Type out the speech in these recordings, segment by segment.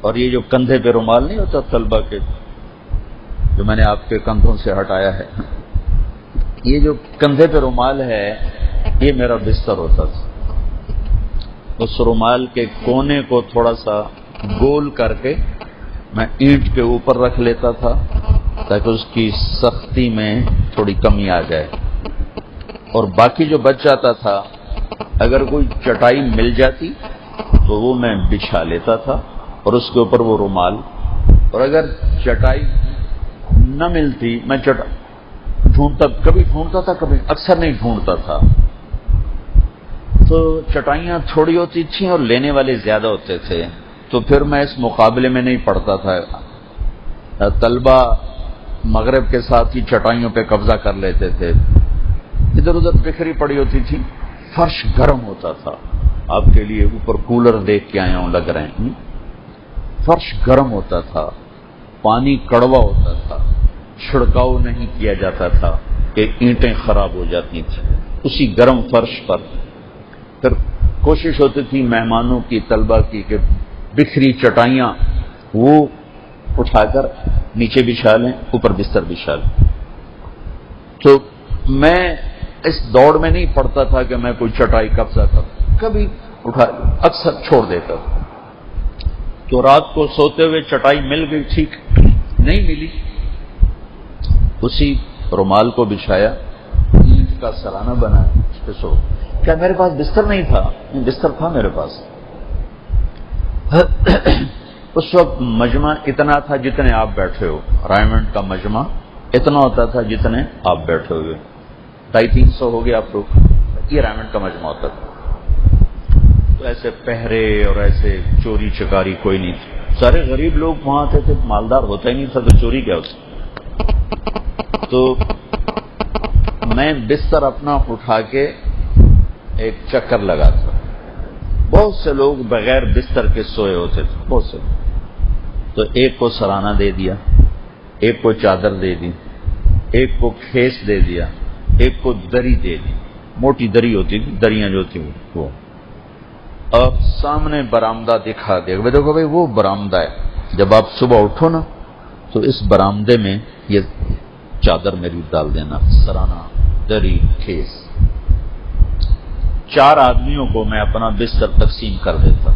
اور یہ جو کندھے پہ رومال نہیں ہوتا طلبہ کے، جو میں نے آپ کے کندھوں سے ہٹایا ہے، یہ جو کندھے پہ رومال ہے یہ میرا بستر ہوتا تھا۔ اس رومال کے کونے کو تھوڑا سا گول کر کے میں اینٹ کے اوپر رکھ لیتا تھا تاکہ اس کی سختی میں تھوڑی کمی آ جائے، اور باقی جو بچ جاتا تھا اگر کوئی چٹائی مل جاتی تو وہ میں بچھا لیتا تھا اور اس کے اوپر وہ رومال، اور اگر چٹائی نہ ملتی میں کبھی ڈھونڈتا تھا، کبھی اکثر نہیں ڈھونڈتا تھا، تو چٹائیاں تھوڑی ہوتی تھیں اور لینے والے زیادہ ہوتے تھے، تو پھر میں اس مقابلے میں نہیں پڑتا تھا۔ طلبہ مغرب کے ساتھ ہی چٹائیوں پہ قبضہ کر لیتے تھے، ادھر ادھر بکھری پڑی ہوتی تھی، فرش گرم ہوتا تھا۔ آپ کے لیے اوپر کولر دیکھ کے آیا ہوں، لگ رہے ہیں، فرش گرم ہوتا تھا، پانی کڑوا ہوتا تھا، چھڑکاؤ نہیں کیا جاتا تھا کہ اینٹیں خراب ہو جاتی تھیں اسی گرم فرش پر۔ پھر کوشش ہوتی تھی مہمانوں کی، طلبہ کی، کہ بکھری چٹائیاں وہ اٹھا کر نیچے بچھا لیں، اوپر بستر بچھا لیں۔ تو میں اس دوڑ میں نہیں پڑتا تھا کہ میں کوئی چٹائی قبضہ کروں، کبھی اٹھا، اکثر چھوڑ دیتا تھا۔ تو رات کو سوتے ہوئے چٹائی مل گئی، ٹھیک، نہیں ملی، اسی رومال کو بچھایا، اینٹ کا سرانہ بنایا، اس پہ سو۔ کیا میرے پاس بستر نہیں تھا؟ بستر تھا میرے پاس۔ اس وقت مجمع اتنا تھا جتنے آپ بیٹھے ہو، رائمنڈ کا مجمع اتنا ہوتا تھا جتنے آپ بیٹھے ہوئے، 250-300 ہو گئے آپ لوگ، یہ رائمنڈ کا مجمع ہوتا تھا۔ تو ایسے پہرے اور ایسے چوری چکاری کوئی نہیں تھی، سارے غریب لوگ وہاں آتے تھے، مالدار ہوتا ہی نہیں تھا تو چوری کیا ہوتی۔ تو میں بستر اپنا اٹھا کے ایک چکر لگاتا، بہت سے لوگ بغیر بستر کے سوئے ہوتے تھے، بہت سے، تو ایک کو سرانہ دے دیا، ایک کو چادر دے دی، ایک کو کھیس دے دیا، ایک کو دری دے دی، موٹی دری ہوتی تھی، دریاں جو تھی وہ، اور سامنے برآمدہ دکھا دیا، دیکھو بھائی وہ برآمدہ ہے، جب آپ صبح اٹھو نا تو اس برآمدے میں یہ چادر میری ڈال دینا، سرانہ، دری، کھیس۔ 4 آدمیوں کو میں اپنا بستر تقسیم کر دیتا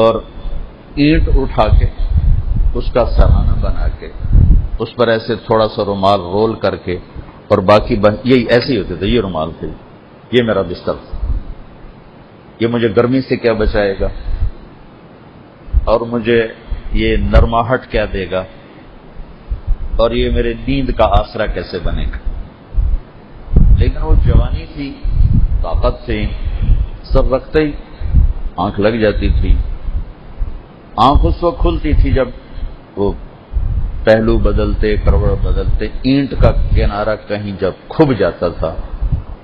اور اینٹ اٹھا کے اس کا سرانہ بنا کے اس پر ایسے تھوڑا سا رومال رول کر کے، اور باقی یہی ایسے ہی ہوتے تھے، یہ رومال تھے، یہ میرا بستر تھا، یہ مجھے گرمی سے کیا بچائے گا اور مجھے یہ نرماہٹ کیا دے گا، اور یہ میرے نیند کا آسرا کیسے بنے گا۔ لیکن وہ جوانی تھی، طاقت تھی، سر رکھتے ہی آنکھ لگ جاتی تھی۔ آنکھ اس وقت کھلتی تھی جب وہ پہلو بدلتے، کروڑ بدلتے، اینٹ کا کنارہ کہیں جب کھب جاتا تھا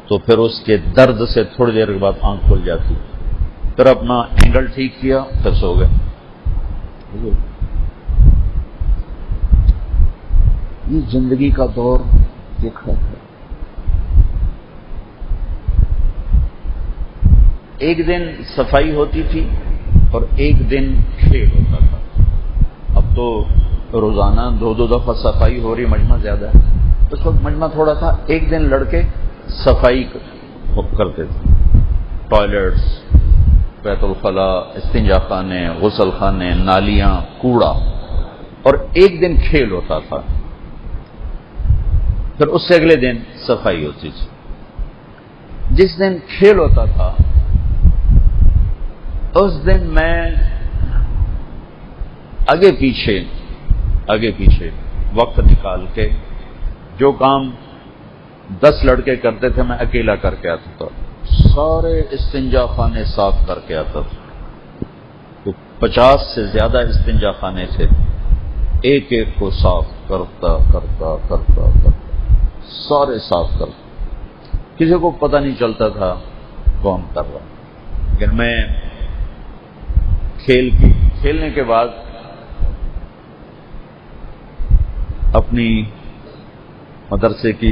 تو پھر اس کے درد سے تھوڑی دیر کے بعد آنکھ کھل جاتی، پھر اپنا اینگل ٹھیک کیا، پھر سو گئے۔ یہ زندگی کا دور دیکھا ہے۔ ایک دن صفائی ہوتی تھی اور ایک دن کھیل ہوتا تھا۔ اب تو روزانہ 2 دفعہ صفائی ہو رہی، مجمع زیادہ ہے، اس وقت مجمع تھوڑا تھا، ایک دن لڑکے صفائی کرتے تھے، ٹوائلٹس، بیت الخلاء، استنجا خانے، غسل خانے، نالیاں، کوڑا، اور ایک دن کھیل ہوتا تھا، پھر اس سے اگلے دن صفائی ہوتی تھی۔ جس دن کھیل ہوتا تھا اس دن میں آگے پیچھے وقت نکال کے جو کام 10 لڑکے کرتے تھے میں اکیلا کر کے آتا تھا، سارے استنجا خانے صاف کر کے آتا تھا۔ تو 50 سے زیادہ استنجا خانے تھے، ایک ایک کو صاف کرتا سارے صاف کرتا، کسی کو پتہ نہیں چلتا تھا کون کر رہا۔ لیکن میں کھیلنے کے بعد اپنی مدرسے کی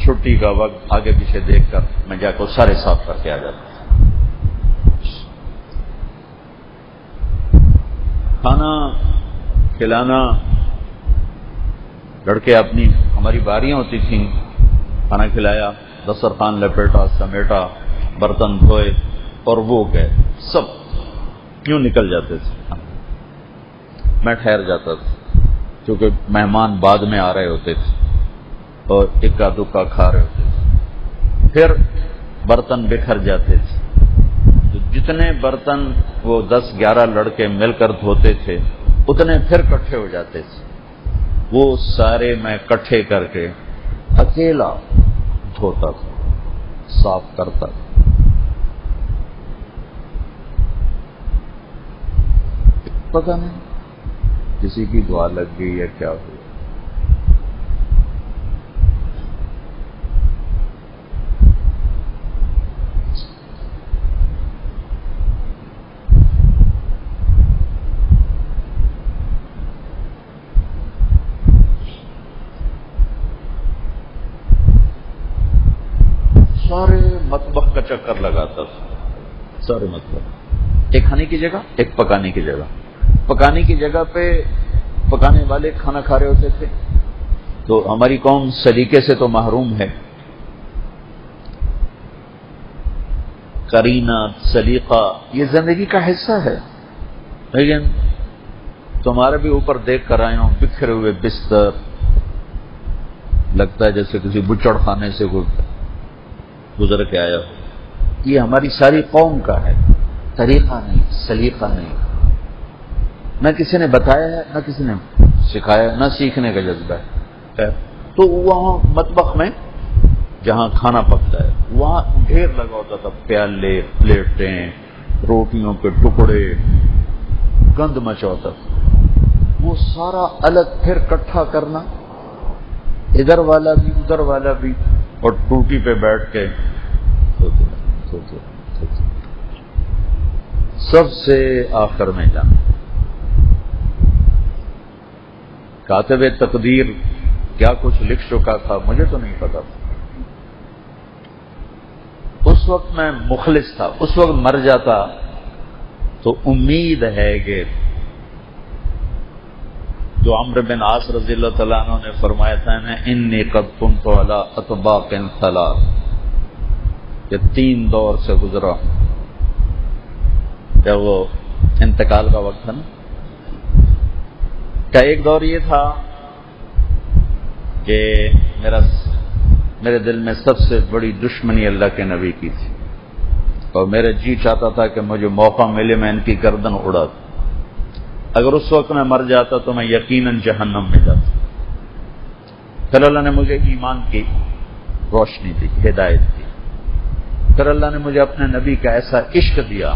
چھٹی کا وقت آگے پیچھے دیکھ کر میں جا کر سارے صاف کر کے آ جاتا۔ کھانا کھلانا، لڑکے اپنی ہماری باریاں ہوتی تھیں، کھانا کھلایا، دسترخوان لپیٹا، سمیٹا، برتن دھوئے اور وہ گئے، سب یوں نکل جاتے تھے. میں ٹھہر جاتا تھا کیونکہ مہمان بعد میں آ رہے ہوتے تھے اور اکا دکا کھا رہے ہوتے تھے. پھر برتن بکھر جاتے تھے، تو جتنے برتن وہ 10-11 لڑکے مل کر دھوتے تھے اتنے پھر کٹھے ہو جاتے تھے. وہ سارے میں کٹھے کر کے اکیلا دھوتا تھا، صاف کرتا تھا. پتہ نہیں کسی کی دعا لگ گئی یا کیا ہوا. سارے مطبخ کا چکر لگاتا تھا، سارے مطبخ، ایک کھانے کی جگہ ایک پکانے کی جگہ. پکانے کی جگہ پہ پکانے والے کھانا کھا رہے ہوتے تھے، تو ہماری قوم سلیقے سے تو محروم ہے. قرینہ، سلیقہ یہ زندگی کا حصہ ہے، لیکن تمہارے بھی اوپر دیکھ کر آئے ہوں بکھرے ہوئے بستر، لگتا ہے جیسے کسی بچڑ خانے سے گزر کے آیا ہو. یہ ہماری ساری قوم کا ہے، طریقہ نہیں، سلیقہ نہیں. نہ کسی نے بتایا ہے، نہ کسی نے سکھایا، نہ سیکھنے کا جذبہ ہے. تو وہاں مطبخ میں جہاں کھانا پکتا ہے وہاں ڈھیر لگا ہوتا تھا، پیالے، پلیٹیں، روٹیوں کے ٹکڑے، گند مچا ہوتا تھا. وہ سارا الگ پھر کٹھا کرنا، ادھر والا بھی ادھر والا بھی، اور ٹوٹی پہ بیٹھ کے سب سے آخر میں جانا. کاتب تقدیر کیا کچھ لکھ چکا تھا مجھے تو نہیں پتا تھا. اس وقت میں مخلص تھا، اس وقت مر جاتا تو امید ہے کہ جو عمرو بن عاص رضی اللہ تعالیٰ عنہ نے فرمایا تھا نا، انی قد کنت علی اطباق ثلاث، یہ 3 دور سے گزرا. کیا وہ انتقال کا وقت تھا نا، کا ایک دور یہ تھا کہ میرے دل میں سب سے بڑی دشمنی اللہ کے نبی کی تھی، اور میرا جی چاہتا تھا کہ مجھے موقع ملے میں ان کی گردن اڑا دوں. اگر اس وقت میں مر جاتا تو میں یقیناً جہنم میں جاتا. پھر اللہ نے مجھے ایمان کی روشنی دی، ہدایت دی. پھر اللہ نے مجھے اپنے نبی کا ایسا عشق دیا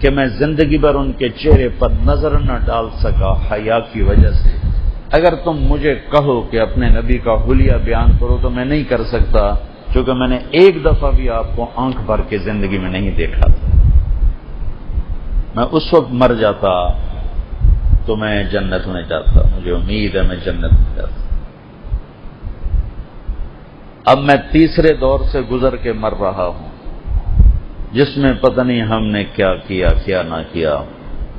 کہ میں زندگی بھر ان کے چہرے پر نظر نہ ڈال سکا حیا کی وجہ سے. اگر تم مجھے کہو کہ اپنے نبی کا حلیہ بیان کرو تو میں نہیں کر سکتا، کیونکہ میں نے ایک دفعہ بھی آپ کو آنکھ بھر کے زندگی میں نہیں دیکھا تھا. میں اس وقت مر جاتا تو میں جنت میں جاتا، مجھے امید ہے میں جنت میں جاتا. اب میں تیسرے دور سے گزر کے مر رہا ہوں، جس میں پتہ نہیں ہم نے کیا کیا کیا نہ کیا.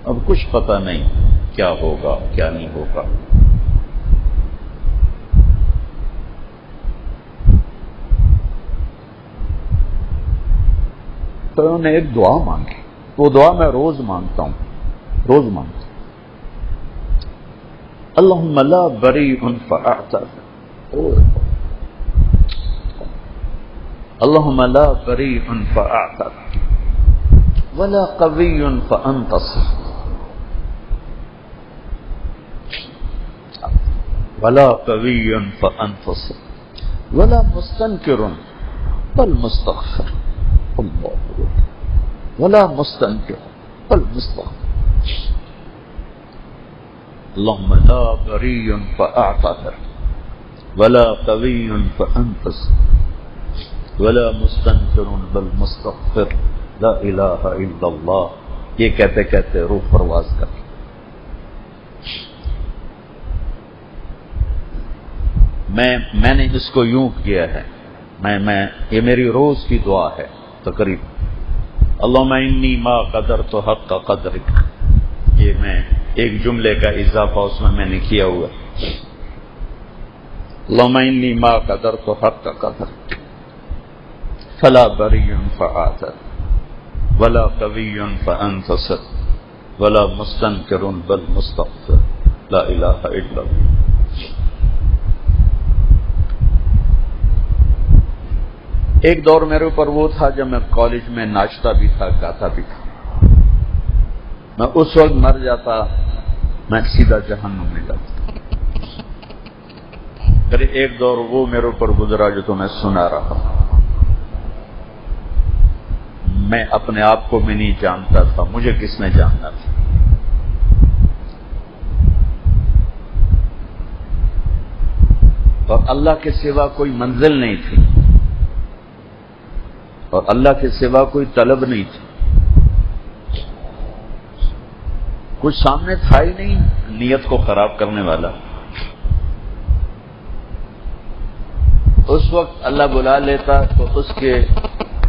اب کچھ پتہ نہیں کیا ہوگا کیا نہیں ہوگا. تو انہوں نے ایک دعا مانگی، وہ دعا میں روز مانگتا ہوں، روز مانگتا ہوں. اللہم لا بریء فاعتذر، اللہم لا بریء فاعتذر ولا قوی فانتصر ولا قوی فانتصر ولا مستنکر بل مستغفر ولا مستنکر بل مستغفر. اللهم لا بریء فاعتذر ولا قوی فانتصر ولا مستنکر بل مستغفر لا الہ الا اللہ. یہ کہتے کہتے روح پرواز کر. میں نے اس کو یوں کیا ہے، یہ میری روز کی دعا ہے تقریبا. اللہم انی ما قدرت حق قدرک، یہ میں ایک جملے کا اضافہ اس میں نے کیا ہوا. اللهم إني ما قدرت حق قدر فلا بري فآثر ولا قوي فأنتصر ولا مستنكر بل مستغفر لا إله إلا الله. ایک دور میرے اوپر وہ تھا جب میں کالج میں ناچتا بھی تھا، گاتا بھی تھا. میں اس وقت مر جاتا، میں سیدھا جہنم میں جاتا. پھر ایک دور وہ میرے اوپر گزرا جو تو میں سنا رہا. میں اپنے آپ کو بھی نہیں جانتا تھا، مجھے کس نے جاننا تھا. اور اللہ کے سوا کوئی منزل نہیں تھی، اور اللہ کے سوا کوئی طلب نہیں تھی. کچھ سامنے تھا ہی نہیں نیت کو خراب کرنے والا. اس وقت اللہ بلا لیتا تو اس کے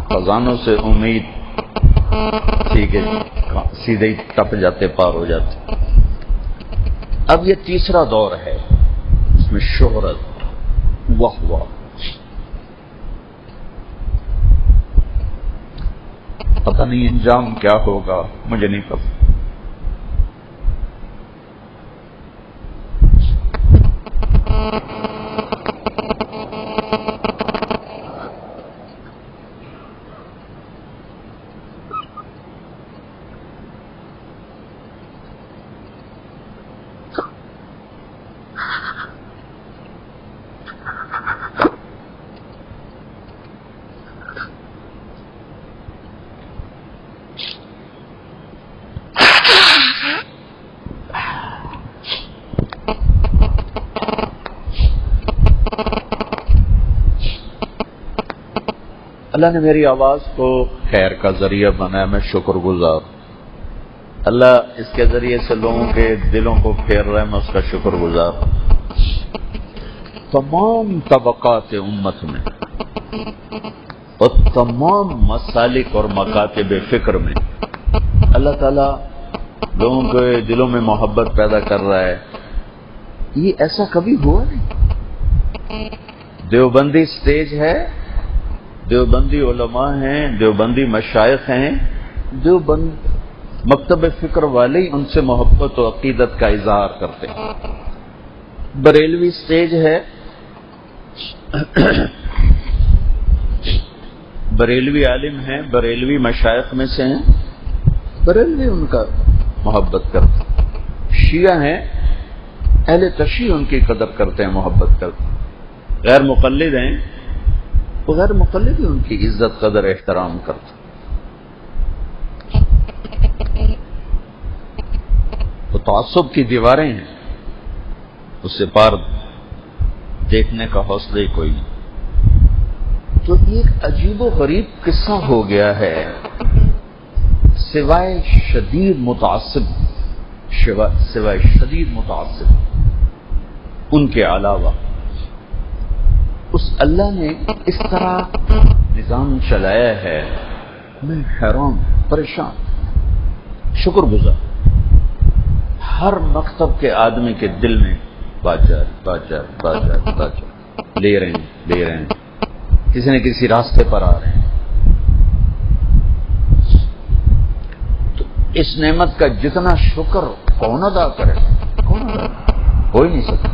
خزانوں سے امید تھی کہ سیدھے ہی ٹپ جاتے، پار ہو جاتے. اب یہ تیسرا دور ہے، اس میں شہرت، واہ واہ، پتہ نہیں انجام کیا ہوگا، مجھے نہیں پتا. اللہ نے میری آواز کو خیر کا ذریعہ بنایا، میں شکر گزار. اللہ اس کے ذریعے سے لوگوں کے دلوں کو پھیر رہا ہے، میں اس کا شکر گزار. تمام طبقات امت میں اور تمام مسالک اور مکاتب فکر میں اللہ تعالیٰ لوگوں کے دلوں میں محبت پیدا کر رہا ہے. یہ ایسا کبھی ہوا نہیں. دیوبندی سٹیج ہے، دیوبندی علماء ہیں، دیوبندی مشائخ ہیں، دیوبند مکتب فکر والے ہی ان سے محبت و عقیدت کا اظہار کرتے ہیں. بریلوی سٹیج ہے، بریلوی عالم ہیں، بریلوی مشائخ میں سے ہیں، بریلوی ان کا محبت کرتے ہیں. شیعہ ہیں، اہل تشیع ان کی قدر کرتے ہیں، محبت کرتے ہیں. غیر مقلد ہیں، وہ غیر مقلد ہی ان کی عزت قدر احترام کرتے. تو تعصب کی دیواریں ہیں، اس سے پار دیکھنے کا حوصلہ ہی کوئی نہیں. تو ایک عجیب و غریب قصہ ہو گیا ہے. سوائے شدید متعصب ان کے علاوہ اس اللہ نے اس طرح نظام چلایا ہے. میں حیران، پریشان، شکر گزار. ہر مکتب کے آدمی کے دل میں باجار لے رہے ہیں، کسی نہ کسی راستے پر آ رہے ہیں. تو اس نعمت کا جتنا شکر کون ادا کرے، ہو ہی نہیں سکتا.